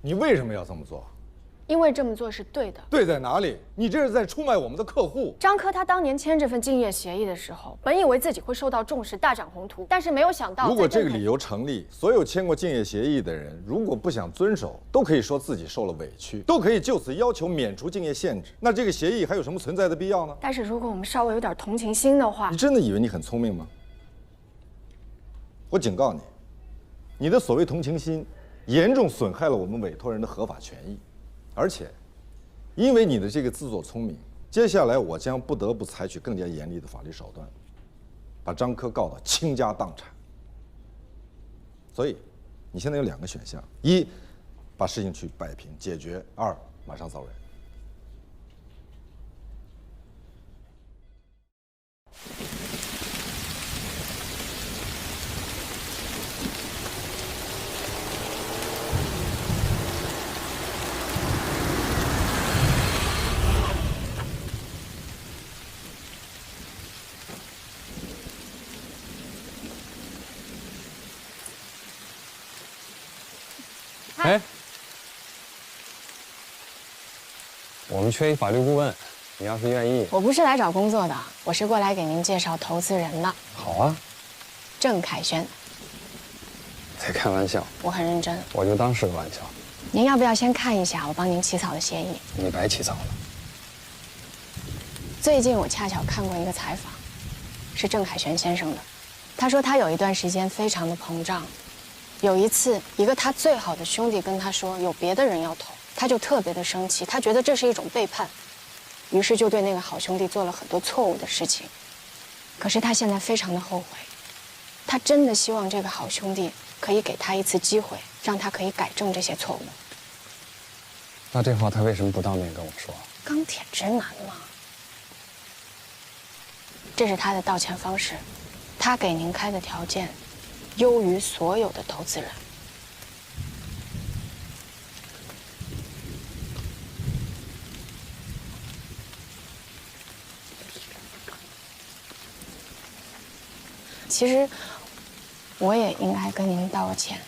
你为什么要这么做？因为这么做是对的。对在哪里？你这是在出卖我们的客户。张科他当年签这份竞业协议的时候，本以为自己会受到重视，大展宏图，但是没有想到，如果这个理由成立，所有签过竞业协议的人，如果不想遵守，都可以说自己受了委屈，都可以就此要求免除竞业限制。那这个协议还有什么存在的必要呢？但是如果我们稍微有点同情心的话，你真的以为你很聪明吗？我警告你，你的所谓同情心，严重损害了我们委托人的合法权益，而且。因为你的这个自作聪明，接下来我将不得不采取更加严厉的法律手段，把张科告到倾家荡产。所以，你现在有2个选项：一，把事情去摆平解决；二，马上走人。哎，我们缺一法律顾问，你要是愿意，我不是来找工作的，我是过来给您介绍投资人的。好啊。郑凯旋，在开玩笑，我很认真，我就当是个玩笑。您要不要先看一下我帮您起草的协议？你白起草了。最近我恰巧看过一个采访，是郑凯旋先生的，他说他有一段时间非常的膨胀。有一次，一个他最好的兄弟跟他说有别的人要投，他就特别的生气，他觉得这是一种背叛，于是就对那个好兄弟做了很多错误的事情。可是他现在非常的后悔，他真的希望这个好兄弟可以给他一次机会，让他可以改正这些错误。那这话他为什么不当面跟我说？钢铁直男嘛。这是他的道歉方式，他给您开的条件优于所有的投资人。其实，我也应该跟您道个歉。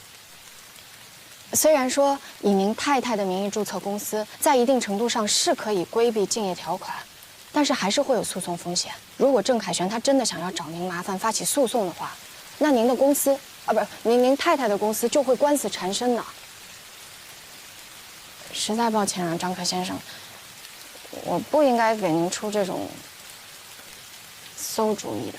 虽然说以您太太的名义注册公司，在一定程度上是可以规避竞业条款，但是还是会有诉讼风险。如果郑凯旋他真的想要找您麻烦，发起诉讼的话，那您的公司啊，不是您太太的公司就会官司缠身呢。实在抱歉啊，张科先生，我不应该给您出这种馊主意的。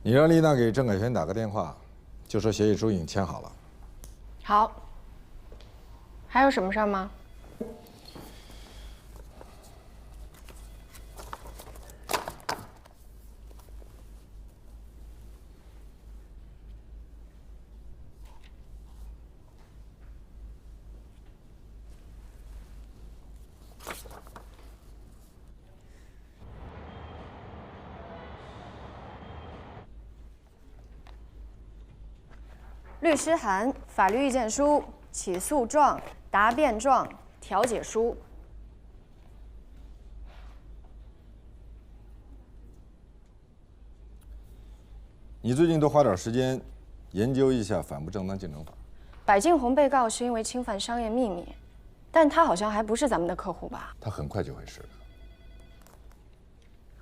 你让丽娜给郑凯旋打个电话，就说协议书已经签好了。好。还有什么事儿吗？律师函、法律意见书、起诉状、答辩状、调解书。你最近多花点时间研究一下反不正当竞争法。柏静红被告是因为侵犯商业秘密，但他好像还不是咱们的客户吧？他很快就会是的。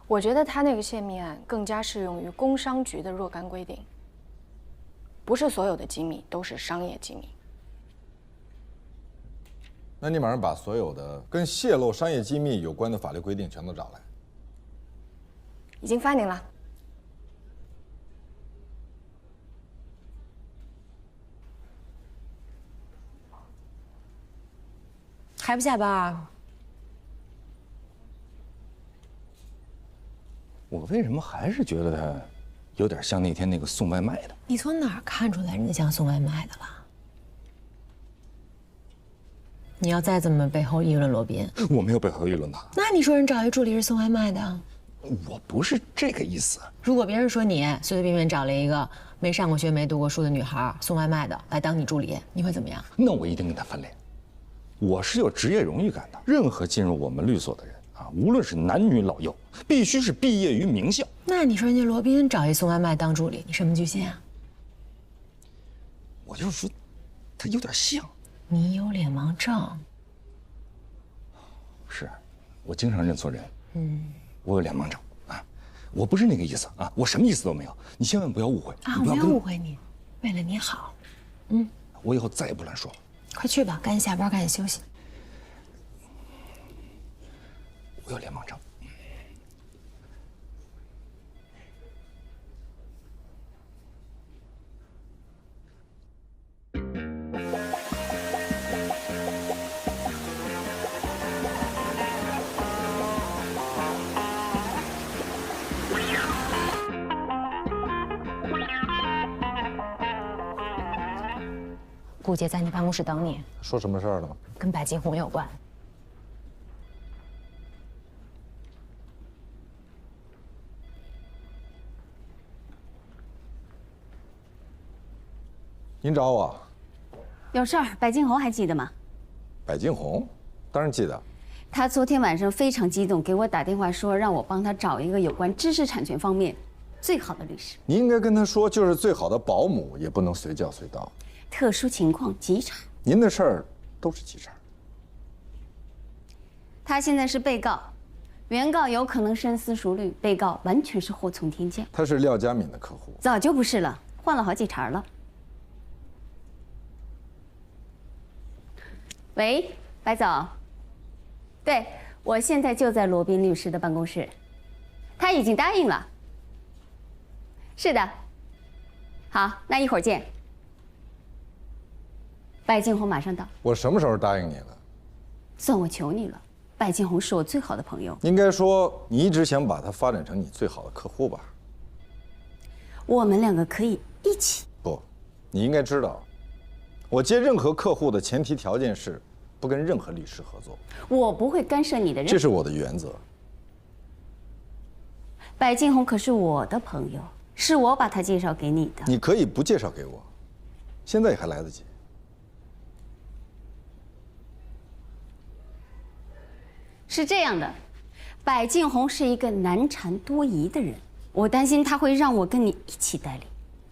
我觉得他那个泄密案更加适用于工商局的若干规定。不是所有的机密都是商业机密。那你马上把所有的跟泄露商业机密有关的法律规定全都找来。已经翻您了。还不下班啊？我为什么还是觉得他有点像那天那个送外卖的。你从哪儿看出来人家像送外卖的了？你要再这么背后议论罗宾，我没有背后议论他，那你说人找一助理是送外卖的？我不是这个意思。如果别人说你随随便便找了一个没上过学、没读过书的女孩送外卖的来当你助理，你会怎么样？那我一定跟他翻脸。我是有职业荣誉感的，任何进入我们律所的人啊，无论是男女老幼，必须是毕业于名校。那你说人家罗宾找一送外卖当助理，你什么居心啊？我就是说，他有点像。你有脸盲症。是，我经常认错人。我有脸盲症啊，我不是那个意思啊，我什么意思都没有，你千万不要误会啊！我没有误会你，为了你好。我以后再也不乱说了。快去吧，赶紧下班，赶紧休息。我有脸盲症。顾姐在你办公室等你，说什么事儿了？跟白金红有关。您找我？有事儿，白金红还记得吗？白金红，当然记得。他昨天晚上非常激动，给我打电话说让我帮他找一个有关知识产权方面最好的律师。你应该跟他说，就是最好的保姆也不能随叫随到。特殊情况急茬。您的事儿都是急茬。他现在是被告，原告有可能深思熟虑，被告完全是祸从天降。他是廖佳敏的客户，早就不是了，换了好几茬了。喂，白总。对，我现在就在罗宾律师的办公室，他已经答应了。是的。好，那一会儿见。白金红马上到。我什么时候答应你了？算我求你了，白金红是我最好的朋友。应该说，你一直想把他发展成你最好的客户吧？我们两个可以一起。不，你应该知道，我接任何客户的前提条件是不跟任何律师合作。我不会干涉你的任何。这是我的原则。白金红可是我的朋友，是我把他介绍给你的。你可以不介绍给我，现在也还来得及。是这样的，白金红是一个难缠多疑的人，我担心他会让我跟你一起代理，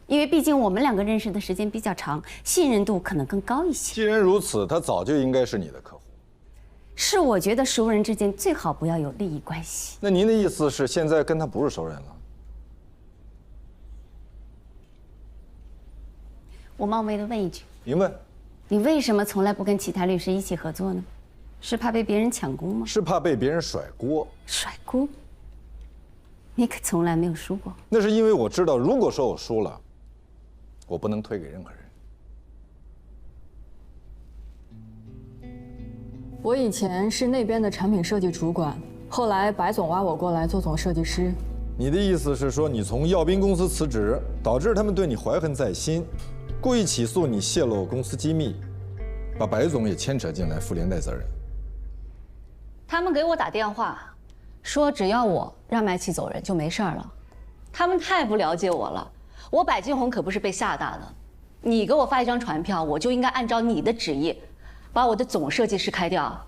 因为毕竟我们两个认识的时间比较长，信任度可能更高一些。既然如此，他早就应该是你的客户。是我觉得熟人之间最好不要有利益关系。那您的意思是现在跟他不是熟人了？我冒昧的问一句，您问，你为什么从来不跟其他律师一起合作呢？是怕被别人抢功吗？是怕被别人甩锅。甩锅？你可从来没有输过。那是因为我知道，如果说我输了，我不能推给任何人。我以前是那边的产品设计主管，后来白总挖我过来做总设计师。你的意思是说，你从耀斌公司辞职，导致他们对你怀恨在心，故意起诉你泄露公司机密，把白总也牵扯进来，负连带责任。他们给我打电话，说只要我让麦琪走人就没事儿了。他们太不了解我了，我白金红可不是被吓大的。你给我发一张传票，我就应该按照你的旨意，把我的总设计师开掉。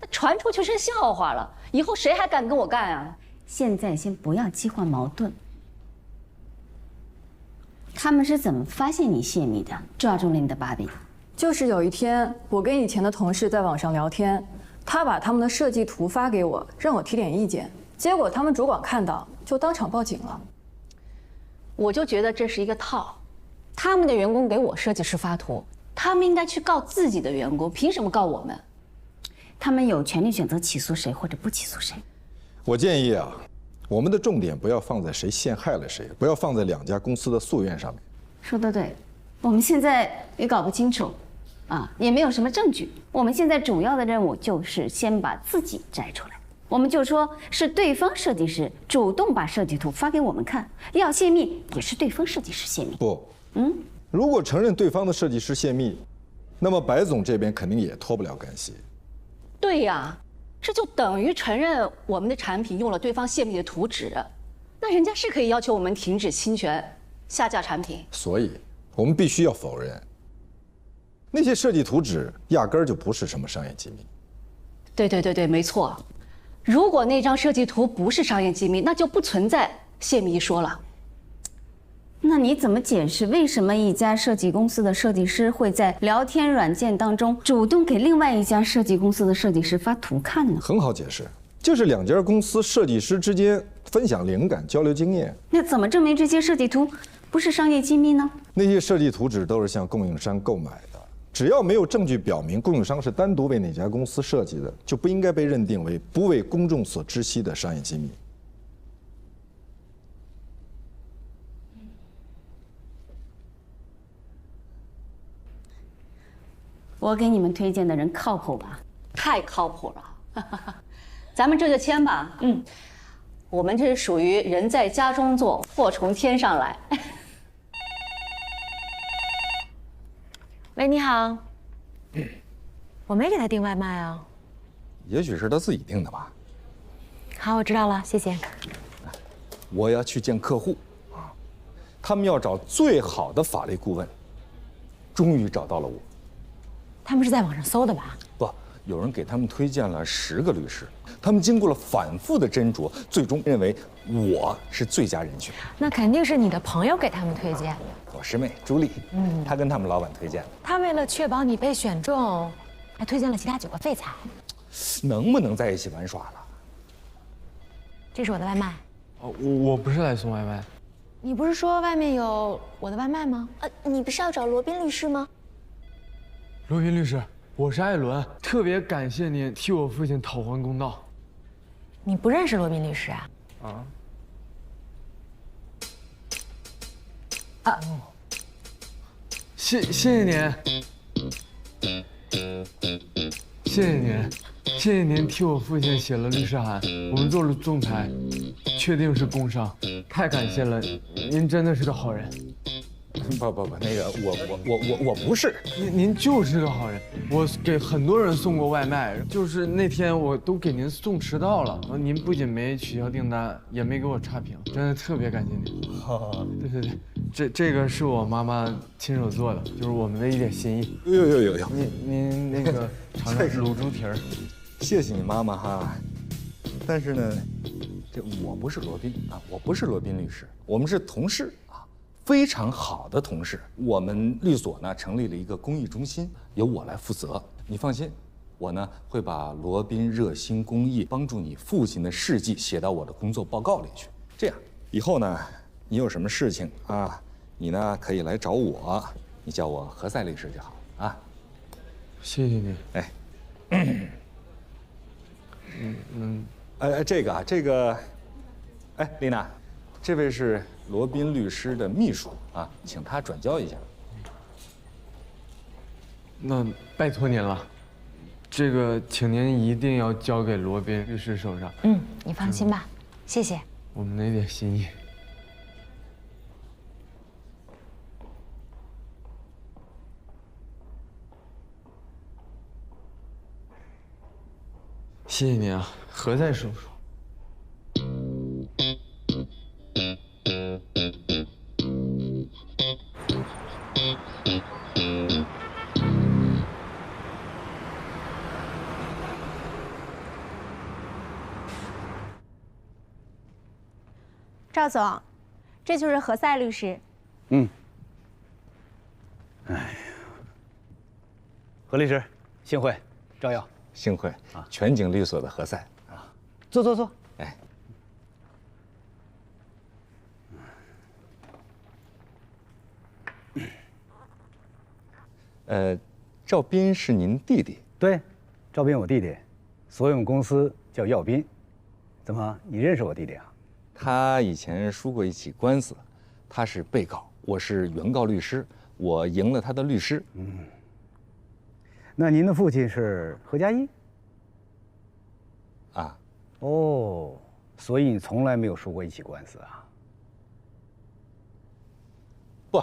那传出去是笑话了，以后谁还敢跟我干啊？现在先不要激化矛盾。他们是怎么发现你泄密的，抓住了你的把柄？就是有一天，我跟以前的同事在网上聊天，他把他们的设计图发给我，让我提点意见。结果他们主管看到，就当场报警了。我就觉得这是一个套，他们的员工给我设计师发图，他们应该去告自己的员工，凭什么告我们？他们有权利选择起诉谁或者不起诉谁。我建议啊，我们的重点不要放在谁陷害了谁，不要放在两家公司的诉愿上面。说得对，我们现在也搞不清楚，也没有什么证据。我们现在主要的任务就是先把自己摘出来。我们就说是对方设计师主动把设计图发给我们看，要泄密也是对方设计师泄密。不，如果承认对方的设计师泄密，那么白总这边肯定也脱不了干系。对呀，这就等于承认我们的产品用了对方泄密的图纸，那人家是可以要求我们停止侵权、下架产品。所以，我们必须要否认，那些设计图纸压根儿就不是什么商业机密。对，没错。如果那张设计图不是商业机密，那就不存在泄密一说了。那你怎么解释为什么一家设计公司的设计师会在聊天软件当中主动给另外一家设计公司的设计师发图看呢？很好解释，就是两家公司设计师之间分享灵感、交流经验。那怎么证明这些设计图不是商业机密呢？那些设计图纸都是向供应商购买的，只要没有证据表明供应商是单独为哪家公司设计的，就不应该被认定为不为公众所知悉的商业机密。我给你们推荐的人靠谱吧？太靠谱了，咱们这就签吧。我们这是属于人在家中坐，祸从天上来。喂，你好。我没给他订外卖啊。也许是他自己订的吧。好，我知道了，谢谢。我要去见客户啊，他们要找最好的法律顾问，终于找到了我。他们是在网上搜的吧？不，有人给他们推荐了10个律师，他们经过了反复的斟酌，最终认为我是最佳人选。那肯定是你的朋友给他们推荐的。我师妹朱莉，她跟他们老板推荐的。他为了确保你被选中，还推荐了其他9个废材。能不能在一起玩耍了？这是我的外卖。哦，我不是来送外卖。你不是说外面有我的外卖吗？你不是要找罗宾律师吗？罗宾律师，我是艾伦，特别感谢您替我父亲讨还公道。你不认识罗宾律师啊？谢谢您，谢谢您，谢谢您替我父亲写了律师函，我们做了仲裁，确定是工伤，太感谢了，您真的是个好人。不，那个我不是。您就是个好人，我给很多人送过外卖，就是那天我都给您送迟到了，您不仅没取消订单，也没给我差评，真的特别感谢您。对，这个是我妈妈亲手做的，就是我们的一点心意。有，您那个尝尝卤猪蹄儿。谢谢你妈妈哈，但是呢，这我不是罗宾啊，我不是罗宾律师，我们是同事啊，非常好的同事。我们律所呢成立了一个公益中心，由我来负责。你放心，我呢会把罗宾热心公益帮助你父亲的事迹写到我的工作报告里去。这样以后呢，你有什么事情啊，你呢可以来找我，你叫我何塞律师就好啊。谢谢您。这个，哎，丽娜，这位是罗宾律师的秘书啊，请他转交一下。那拜托您了，这个请您一定要交给罗宾律师手上。你放心吧，谢谢。我们那点心意。谢谢您啊，何塞叔叔。赵总，这就是何塞律师。何律师，幸会，照耀。幸会啊，全景律所的何塞啊，坐。哎，赵斌是您弟弟？对，赵斌我弟弟，所有公司叫耀斌。怎么，你认识我弟弟啊？他以前输过一起官司，他是被告，我是原告律师，我赢了他的律师。那您的父亲是何家一？啊，哦，所以你从来没有输过一起官司啊？不，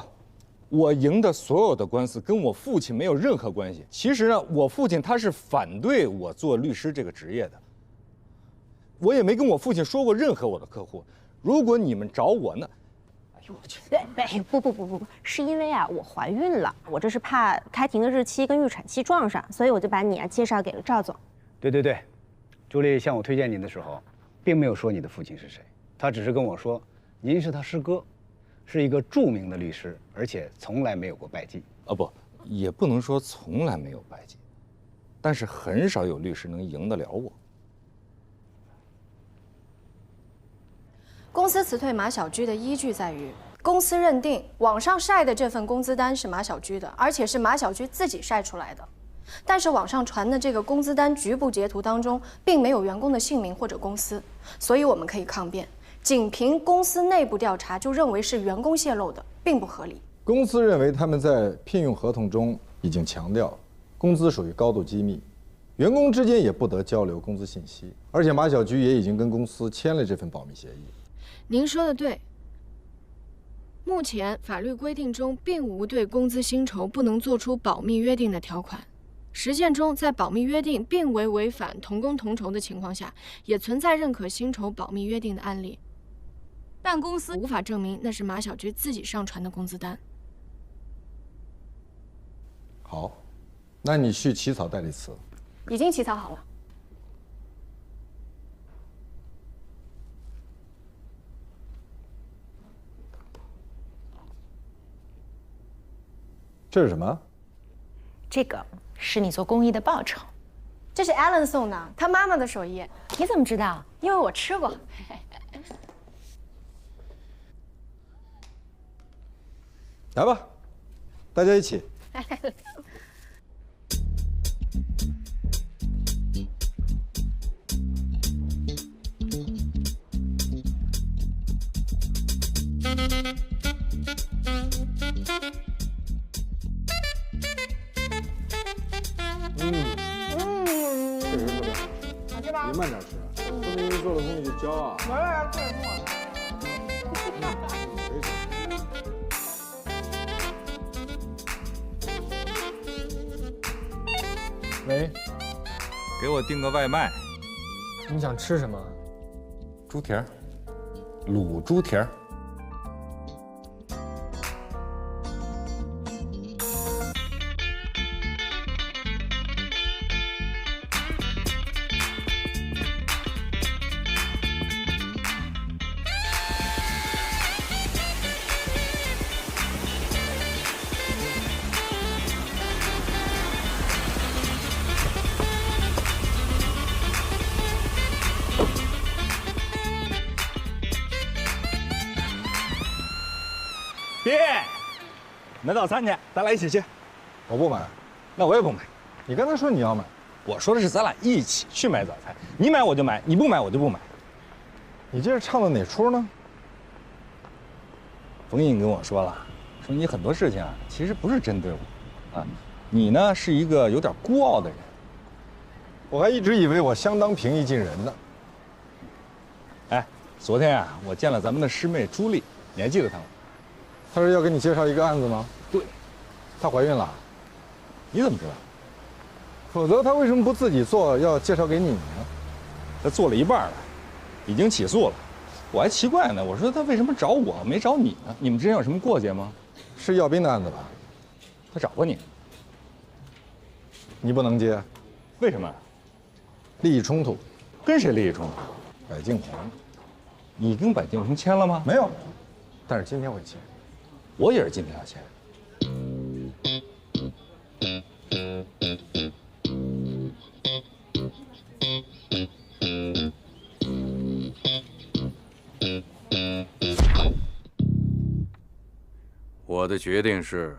我赢的所有的官司跟我父亲没有任何关系。其实呢，我父亲他是反对我做律师这个职业的。我也没跟我父亲说过任何我的客户。如果你们找我呢？哎呦我去！不，是因为啊，我怀孕了，我这是怕开庭的日期跟预产期撞上，所以我就把你啊介绍给了赵总。对，朱莉向我推荐您的时候，并没有说你的父亲是谁，他只是跟我说您是他师哥，是一个著名的律师，而且从来没有过败绩。不，也不能说从来没有败绩，但是很少有律师能赢得了我。公司辞退马小居的依据在于，公司认定网上晒的这份工资单是马小居的，而且是马小居自己晒出来的。但是网上传的这个工资单局部截图当中，并没有员工的姓名或者公司，所以我们可以抗辩，仅凭公司内部调查就认为是员工泄露的，并不合理。公司认为他们在聘用合同中已经强调，工资属于高度机密，员工之间也不得交流工资信息，而且马小居也已经跟公司签了这份保密协议。您说的对。目前法律规定中并无对工资薪酬不能做出保密约定的条款，实践中在保密约定并未违反同工同酬的情况下，也存在认可薪酬保密约定的案例，但公司无法证明那是马小居自己上传的工资单。好，那你去起草代理词。已经起草好了。这是什么？这个是你做公益的报酬。这是 Alan 送的，他妈妈的手艺。你怎么知道？因为我吃过。来吧，大家一起。确实特别好吃，别慢点吃，说明你做的东西就骄傲。喂，给我订个外卖，你想吃什么？猪蹄儿，卤猪蹄儿。爹，买早餐去，咱俩一起去。我不买，那我也不买。你刚才说你要买，我说的是咱俩一起去买早餐，你买我就买，你不买我就不买。你这是唱的哪出呢？冯印跟我说了，说你很多事情啊，其实不是针对我，啊，你呢是一个有点孤傲的人。我还一直以为我相当平易近人呢。哎，昨天啊，我见了咱们的师妹朱莉，你还记得她吗？她是要给你介绍一个案子吗？对，她怀孕了。你怎么知道？否则她为什么不自己做，要介绍给你呢？她做了一半了，已经起诉了。我还奇怪呢，我说她为什么找我没找你呢？你们之间有什么过节吗？是耀斌的案子吧？他找过你，你不能接，为什么？利益冲突。跟谁利益冲突？柏敬红。你跟柏敬红签了吗？没有，但是今天会签。我也是今天要签。我的决定是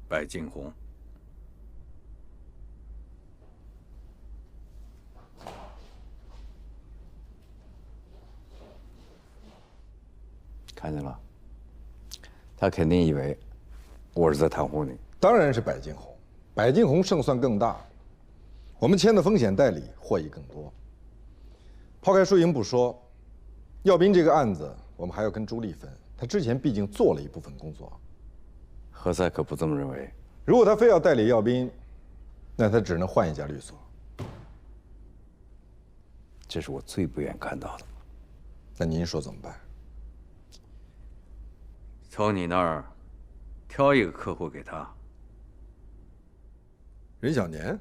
柏敬红。看见了，他肯定以为我是在袒护你。当然是柏敬红，柏敬红胜算更大，我们签的风险代理获益更多。抛开输赢不说，耀斌这个案子我们还要跟朱莉分。他之前毕竟做了一部分工作。何塞可不这么认为。如果他非要代理耀斌，那他只能换一家律所。这是我最不愿看到的。那您说怎么办？从你那儿挑一个客户给他。任小年。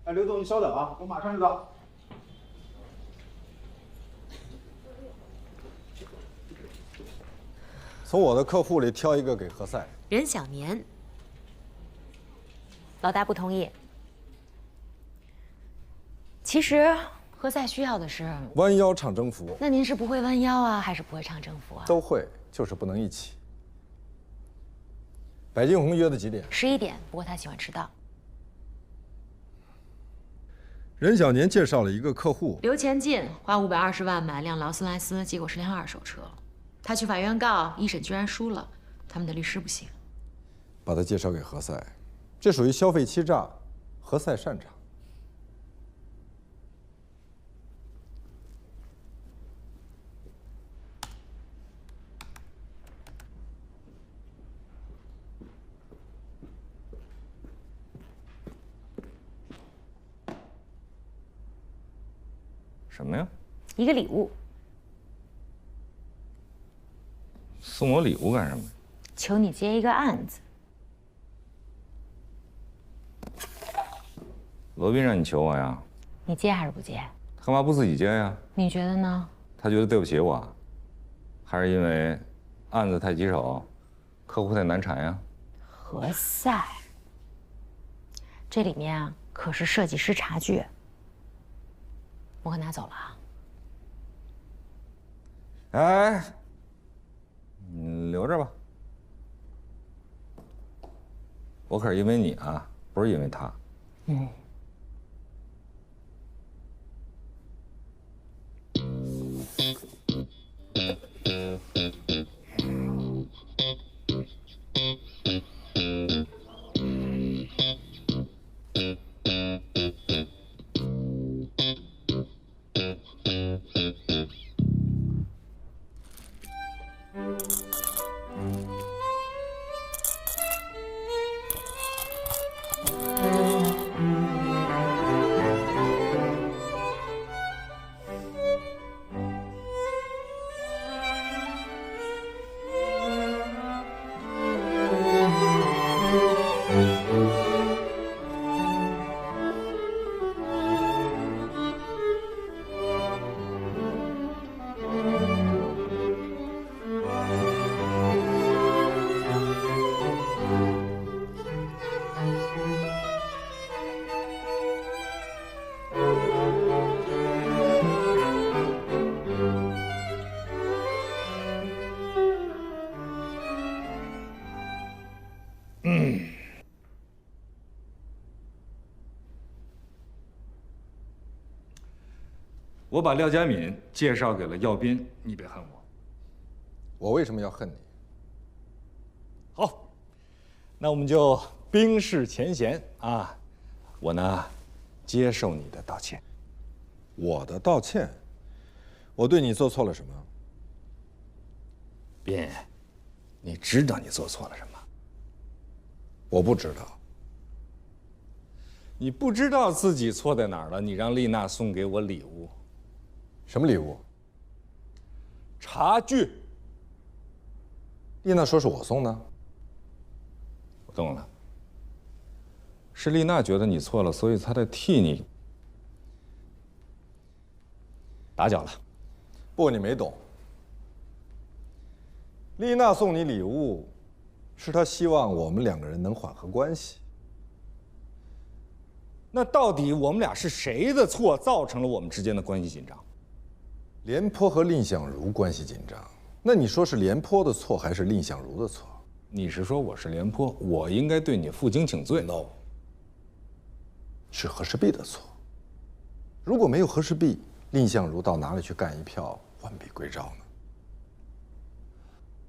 哎，刘总，你稍等啊，我马上就到。从我的客户里挑一个给何塞。任小年。老大不同意。其实何塞需要的是弯腰唱征服。那您是不会弯腰啊，还是不会唱征服啊？都会，就是不能一起。白金红约的几点？11点，不过他喜欢迟到。任小年介绍了一个客户，留钱进，花520万买辆劳斯莱斯，结果是辆二手车。他去法院告，一审居然输了，他们的律师不行。把他介绍给何塞，这属于消费欺诈，何塞擅长。什么呀？一个礼物。送我礼物干什么？求你接一个案子。罗宾让你求我呀？你接还是不接？他干嘛不自己接呀？你觉得呢？他觉得对不起我，还是因为案子太棘手，客户太难缠呀？何塞，这里面啊可是设计师茶具，我可拿走了啊。哎，你留着吧。我可是因为你啊，不是因为他。嗯。我把廖佳敏介绍给了耀斌，你别恨我。我为什么要恨你？好，那我们就冰释前嫌啊！我呢，接受你的道歉。我的道歉？我对你做错了什么？斌，你知道你做错了什么？我不知道。你不知道自己错在哪儿了？你让丽娜送给我礼物。什么礼物？茶具。丽娜说是我送的。我懂了。是丽娜觉得你错了，所以她在替你打搅了。不，你没懂。丽娜送你礼物，是她希望我们两个人能缓和关系。那到底我们俩是谁的错造成了我们之间的关系紧张？廉颇和蔺相如关系紧张，那你说是廉颇的错还是蔺相如的错？你是说我是廉颇，我应该对你负荆请罪 ？No， 是和氏璧的错。如果没有和氏璧，蔺相如到哪里去干一票完璧归赵呢？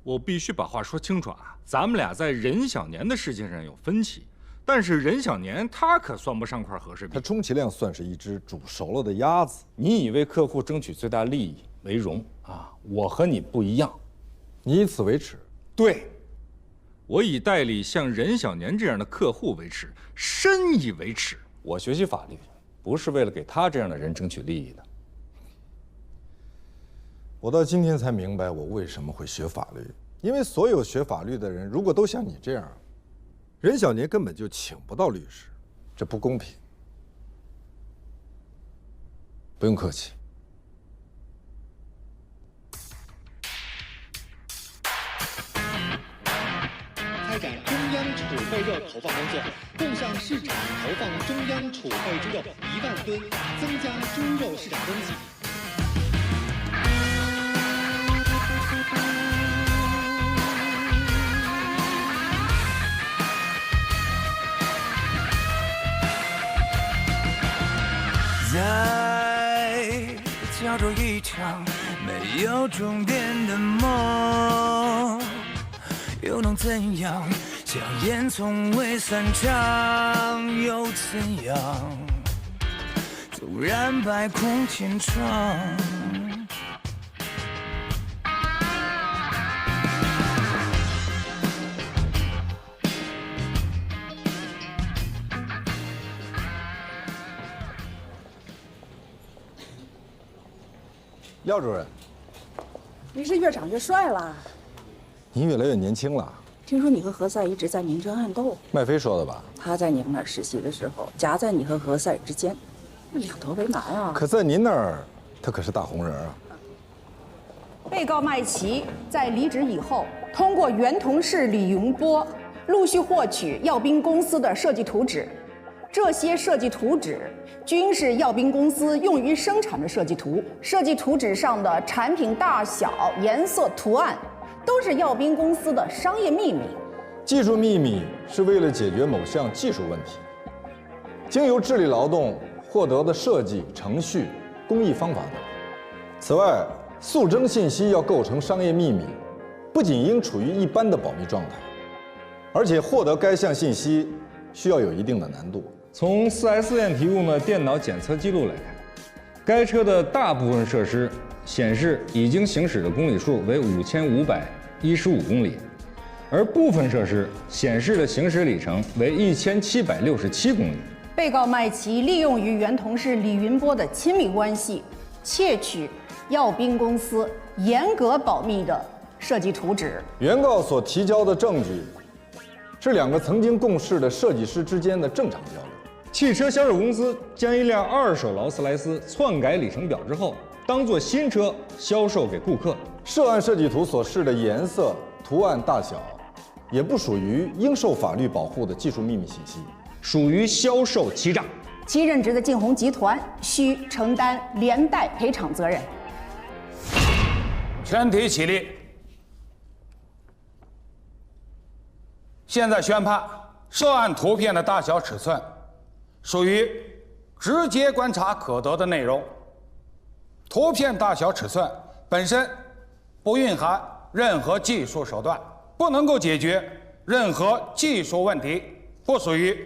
我必须把话说清楚啊！咱们俩在任小年的事情上有分歧，但是任小年他可算不上块和氏璧，他充其量算是一只煮熟了的鸭子。你以为客户争取最大利益为荣啊？我和你不一样，你以此为耻。对，我以代理像任小年这样的客户为耻，深以为耻。我学习法律，不是为了给他这样的人争取利益的。我到今天才明白我为什么会学法律，因为所有学法律的人如果都像你这样，任小年根本就请不到律师，这不公平。不用客气。开展中央储备肉投放工作，共向市场投放中央储备猪肉1万吨，增加猪肉市场供给。在角逐一场没有终点的梦，又能怎样？硝烟从未散场，又怎样？纵然百孔千疮。廖主任，你是越长越帅了。您越来越年轻了。听说你和何塞一直在明争暗斗。麦飞说的吧？他在你们那儿实习的时候，夹在你和何塞之间，两头为难啊。可在您那儿，他可是大红人啊。被告麦琪在离职以后，通过原同事李云波陆续获取耀斌公司的设计图纸，这些设计图纸均是耀斌公司用于生产的设计图。设计图纸上的产品大小、颜色、图案，都是耀斌公司的商业秘密。技术秘密是为了解决某项技术问题，经由智力劳动获得的设计、程序、工艺方法等。此外，速征信息要构成商业秘密，不仅应处于一般的保密状态，而且获得该项信息需要有一定的难度。从 4S 店提供的电脑检测记录来看，该车的大部分设施显示已经行驶的公里数为5515公里，而部分设施显示的行驶里程为1767公里。被告麦琪利用与原同事李云波的亲密关系，窃取耀斌公司严格保密的设计图纸。原告所提交的证据是两个曾经共事的设计师之间的正常交流。汽车销售公司将一辆二手劳斯莱斯篡改里程表之后，当作新车销售给顾客。涉案设计图所示的颜色、图案大小，也不属于应受法律保护的技术秘密信息，属于销售欺诈。其任职的晋宏集团需承担连带赔偿责任。全体起立。现在宣判，涉案图片的大小尺寸属于直接观察可得的内容，图片大小尺寸本身不蕴含任何技术手段，不能够解决任何技术问题，不属于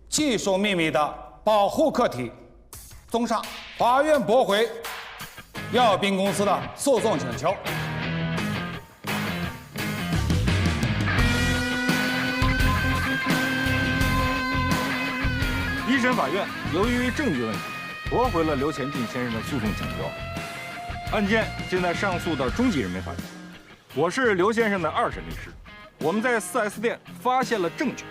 技术秘密的保护课题。综上，法院驳回耀斌公司的诉讼请求。一审法院由于证据问题，驳回了刘前进先生的诉讼请求。案件现在上诉到中级人民法院。我是刘先生的二审律师。我们在 4S 店发现了证据。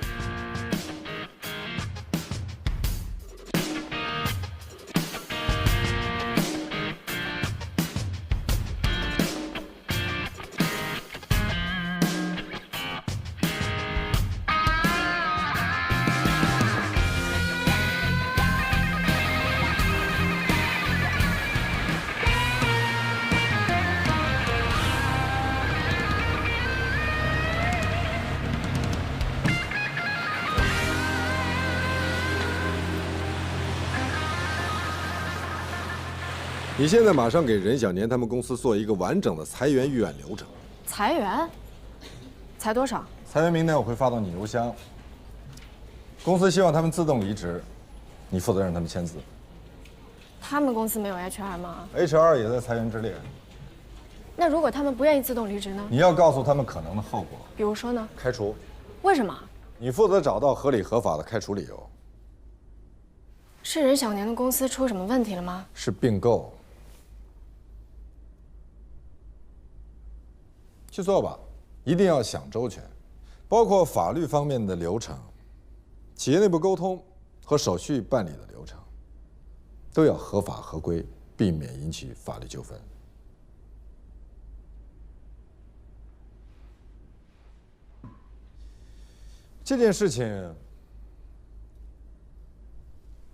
你现在马上给任小年他们公司做一个完整的裁员预案流程。裁员？才多少？裁员名单我会发到你邮箱。公司希望他们自动离职，你负责让他们签字。他们公司没有 HR 吗 HR 也在裁员之列。那如果他们不愿意自动离职呢？你要告诉他们可能的后果，比如说呢？开除。为什么？你负责找到合理合法的开除理由。是任小年的公司出什么问题了吗？是并购。去做吧，一定要想周全，包括法律方面的流程、企业内部沟通和手续办理的流程，都要合法合规，避免引起法律纠纷。这件事情，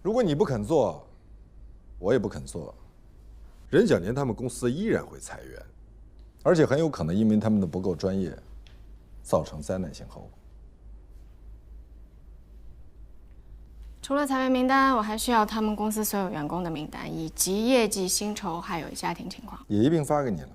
如果你不肯做，我也不肯做，任小年他们公司依然会裁员，而且很有可能因为他们的不够专业，造成灾难性后果。除了裁员名单，我还需要他们公司所有员工的名单，以及业绩、薪酬还有家庭情况。也一并发给你了。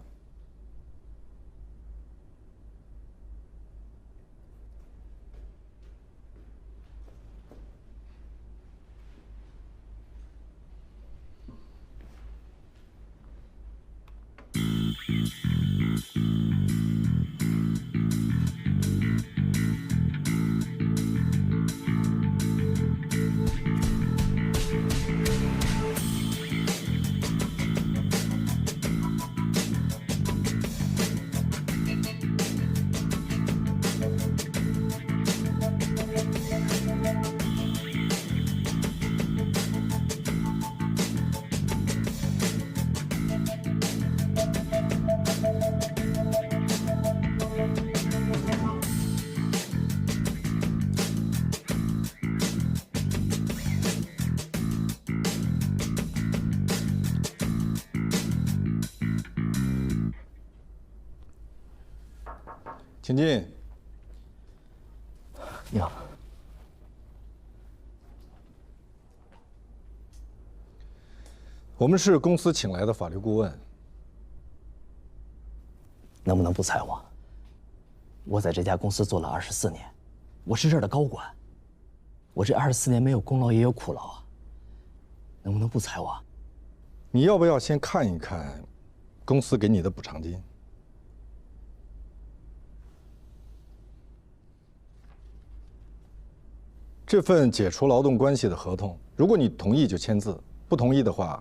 请进。你好。我们是公司请来的法律顾问。能不能不裁我？我在这家公司做了24年，我是这儿的高管。我这24年没有功劳也有苦劳啊。能不能不裁我？你要不要先看一看公司给你的补偿金？这份解除劳动关系的合同，如果你同意就签字，不同意的话，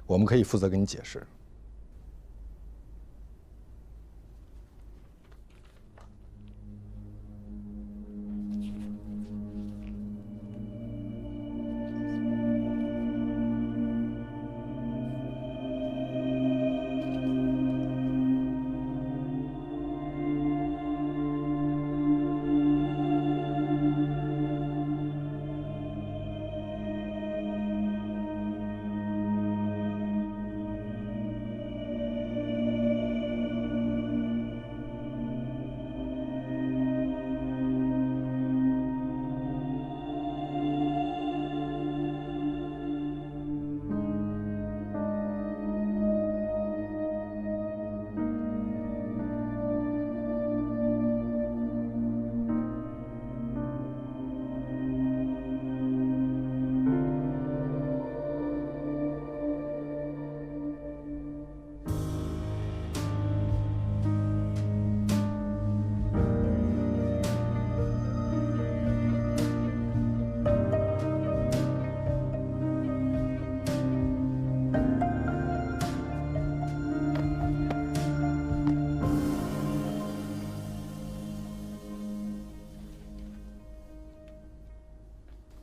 我们可以负责给你解释。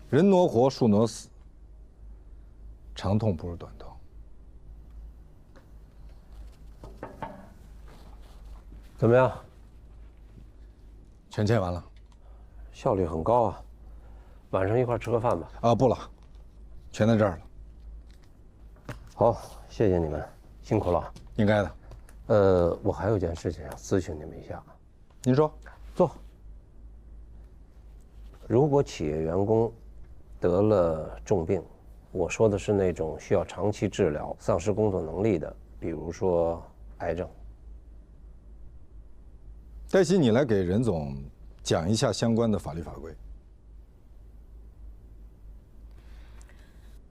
人挪活，树挪死，长痛不如短痛。怎么样？全签完了，效率很高啊。晚上一块吃个饭吧。啊，不了，全在这儿了。好，谢谢你们，辛苦了。应该的。我还有件事情想咨询你们一下。您说。坐。如果企业员工得了重病，我说的是那种需要长期治疗、丧失工作能力的，比如说癌症。黛西，你来给任总讲一下相关的法律法规。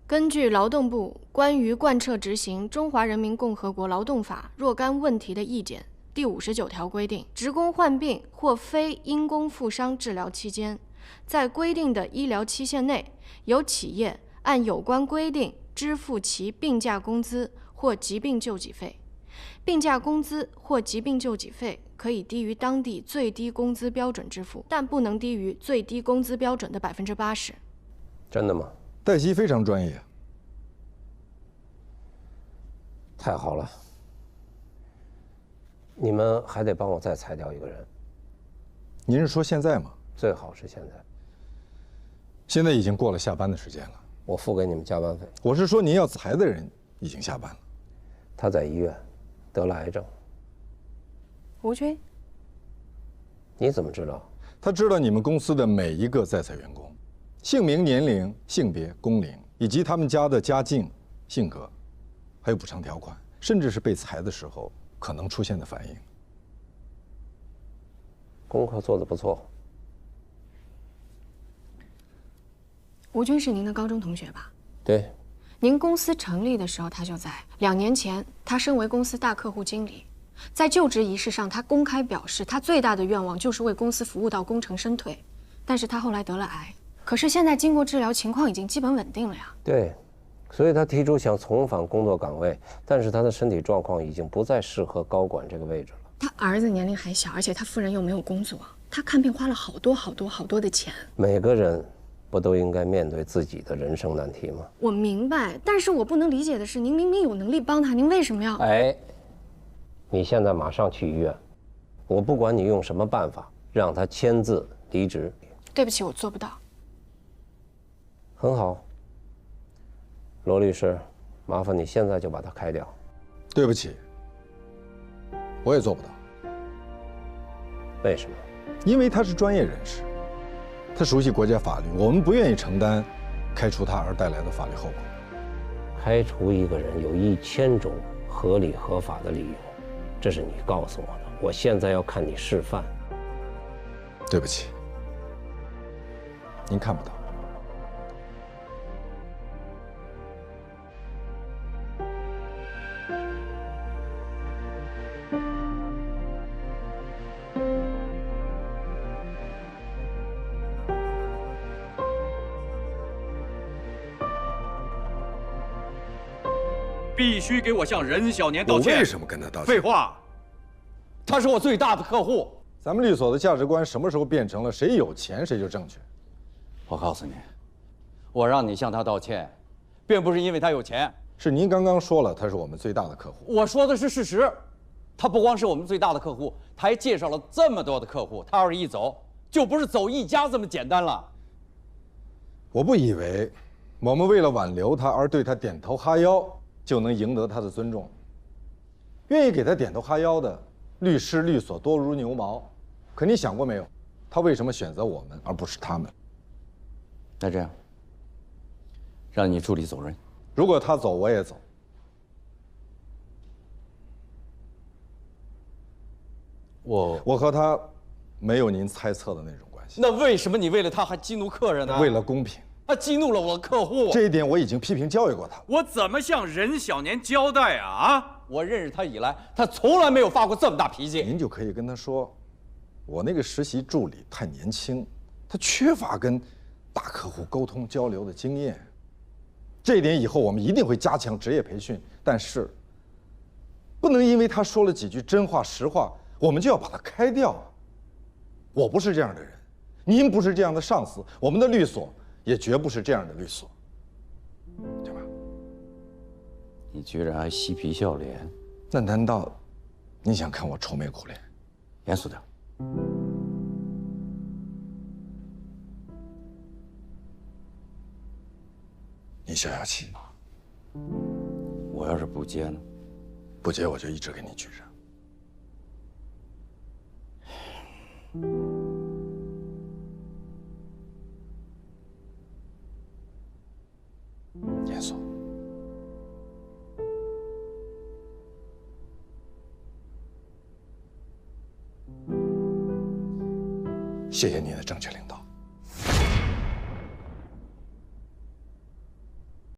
根据劳动部关于贯彻执行《中华人民共和国劳动法》若干问题的意见第59条规定，职工患病或非因公负伤治疗期间，在规定的医疗期限内，由企业按有关规定支付其病假工资或疾病救济费。病假工资或疾病救济费可以低于当地最低工资标准支付，但不能低于最低工资标准的80%。真的吗？黛西非常专业。太好了，你们还得帮我再裁掉一个人。您是说现在吗？最好是现在。现在已经过了下班的时间了。我付给你们加班费。我是说您要裁的人已经下班了。他在医院得了癌症。吴军，你怎么知道？他知道你们公司的每一个在裁员工，姓名、年龄、性别、工龄，以及他们家的家境、性格，还有补偿条款，甚至是被裁的时候可能出现的反应。功课做得不错。吴军是您的高中同学吧？对。您公司成立的时候他就在，2年前他升为公司大客户经理，在就职仪式上他公开表示，他最大的愿望就是为公司服务到功成身退，但是他后来得了癌，可是现在经过治疗，情况已经基本稳定了呀。对，所以他提出想重返工作岗位，但是他的身体状况已经不再适合高管这个位置了。他儿子年龄还小，而且他夫人又没有工作，他看病花了好多的钱。每个人不都应该面对自己的人生难题吗？我明白，但是我不能理解的是，您明明有能力帮他，您为什么要……哎，你现在马上去医院，我不管你用什么办法让他签字离职。对不起，我做不到。很好，罗律师，麻烦你现在就把他开掉。对不起，我也做不到。为什么？因为他是专业人士。他熟悉国家法律，我们不愿意承担开除他而带来的法律后果。开除一个人有1000种合理合法的理由，这是你告诉我的。我现在要看你示范。对不起，您看不到。必须给我向任小年道歉。我为什么跟他道歉？废话，他是我最大的客户。咱们律所的价值观什么时候变成了谁有钱谁就正确？我告诉你，我让你向他道歉，并不是因为他有钱。是您刚刚说了他是我们最大的客户。我说的是事实，他不光是我们最大的客户，他还介绍了这么多的客户。他要是一走，就不是走一家这么简单了。我不以为我们为了挽留他而对他点头哈腰就能赢得他的尊重。愿意给他点头哈腰的律师律所多如牛毛，可你想过没有，他为什么选择我们而不是他们？那这样，让你助理走人。如果他走，我也走。我和他没有您猜测的那种关系。那为什么你为了他还激怒客人呢？为了公平。他激怒了我的客户，这一点我已经批评教育过他。我怎么向任小年交代啊？我认识他以来，他从来没有发过这么大脾气。您就可以跟他说，我那个实习助理太年轻，他缺乏跟大客户沟通交流的经验。这一点以后我们一定会加强职业培训，但是不能因为他说了几句真话实话，我们就要把他开掉。我不是这样的人，您不是这样的上司，我们的律所也绝不是这样的律所，对吧？你居然还嬉皮笑脸，那难道你想看我愁眉苦脸？严肃点。你消消气。我要是不接呢？不接我就一直给你举着。严肃。谢谢你的正确领导。